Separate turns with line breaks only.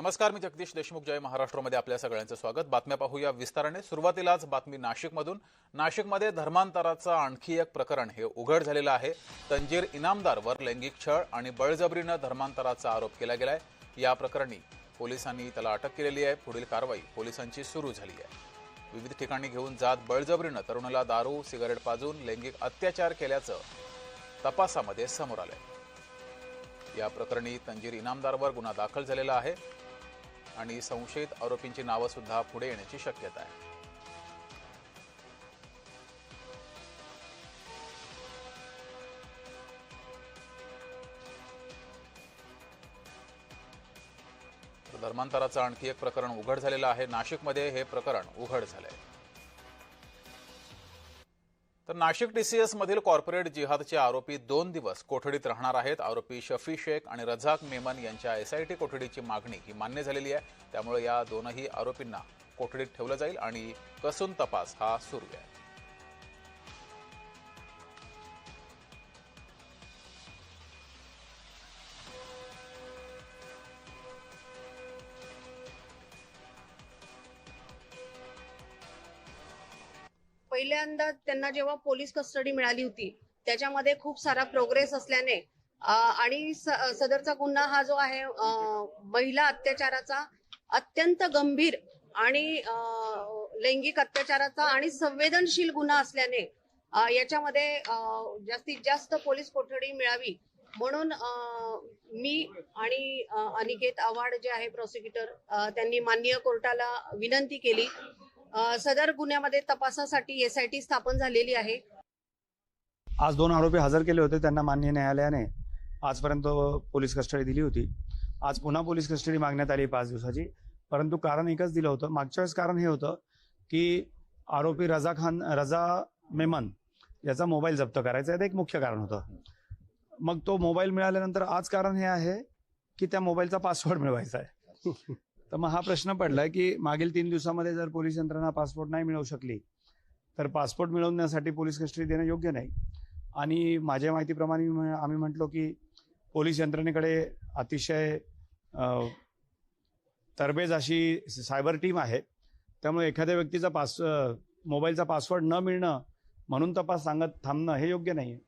नमस्कार, मी जगदीश देशमुख. जय महाराष्ट्रमध्ये आपल्या सगळ्यांचं स्वागत. बातम्या पाहूया विस्ताराने. सुरुवातीलाच बातमी नाशिकमधून. नाशिकमध्ये धर्मांतराचं आणखी एक प्रकरण हे उघड झालेलं आहे. तंजीर इनामदारवर लैंगिक छळ आणि बळजबरीनं धर्मांतराचा आरोप केला गेलाय. या प्रकरणी पोलिसांनी त्याला अटक केलेली आहे. पुढील कारवाई पोलिसांची सुरू झाली आहे. विविध ठिकाणी घेऊन जात बळजबरीनं तरुणाला दारू सिगारेट पाजून लैंगिक अत्याचार केल्याचं तपासामध्ये समोर आलंय. या प्रकरणी तंजीर इनामदारवर गुन्हा दाखल झालेला आहे आणि संशयित आरोपींची नावं सुद्धा पुढे येण्याची शक्यता आहे. धर्मांतराचं आणखी एक प्रकरण उघड झालेलं आहे. नाशिकमध्ये हे प्रकरण उघड झालंय. तर नाशिक टीसीएस मधील कॉर्पोरेट जिहादचे आरोपी 2 दिवस कोठडीत राहणार आहेत. आरोपी शफी शेख आणि रझाक मेमन यांच्या एसआयटी कोठडीची मागणी ही मान्य झालेली आहे. त्यामुळे या दोनही आरोपींना कोठडीत ठेवलं जाईल आणि कसून तपास हा सुरू आहे.
पहिल्यांदा त्यांना जेव्हा पोलीस कस्टडी मिळाली होती त्याच्यामध्ये खूप सारा प्रोग्रेस असल्याने आणि सदरचा गुन्हा हा जो आहे महिला अत्याचाराचा अत्यंत गंभीर आणि लैंगिक अत्याचाराचा आणि संवेदनशील गुन्हा असल्याने याच्यामध्ये जास्तीत जास्त पोलीस कोठडी मिळावी म्हणून मी आणि अनिकेत आव्हाड जे आहे प्रोसिक्युटर त्यांनी माननीय कोर्टाला विनंती केली. सदर गुन्ह्यामध्ये तपासासाठी एसआयटी स्थापन झालेली आहे.
आज 2 आरोपी हजर केले होते. त्यांना माननीय न्यायालयाने आजपर्यंत पोलीस कस्टडी दिली होती. आज पुन्हा पोलीस कस्टडी मागण्यात आली 5 दिवसाची. परंतु कारण एकच दिलं होतं. मागच्या वेळेस कारण हे होतं की आरोपी रजा मेमन याचा मोबाईल जप्त करायचा आहे. एक मुख्य कारण होतं. मग तो मोबाईल मिळाल्यानंतर आज कारण हे आहे की त्या मोबाईलचा पासवर्ड मिळवायचा आहे. तर मग हा प्रश्न पडलाय की मागील 3 दिवसामध्ये जर पोलीस यंत्रणा पासपोर्ट नाही मिळवू शकली तर पासपोर्ट मिळवण्यासाठी पोलीस कस्टडी देणं योग्य नाही. आणि माझ्या माहितीप्रमाणे आम्ही म्हटलो की पोलीस यंत्रणेकडे अतिशय तरबेज अशी सायबर टीम आहे. त्यामुळे एखाद्या व्यक्तीचा मोबाईलचा पासवर्ड न मिळणं म्हणून तपास सांगत थांबणं हे योग्य नाही.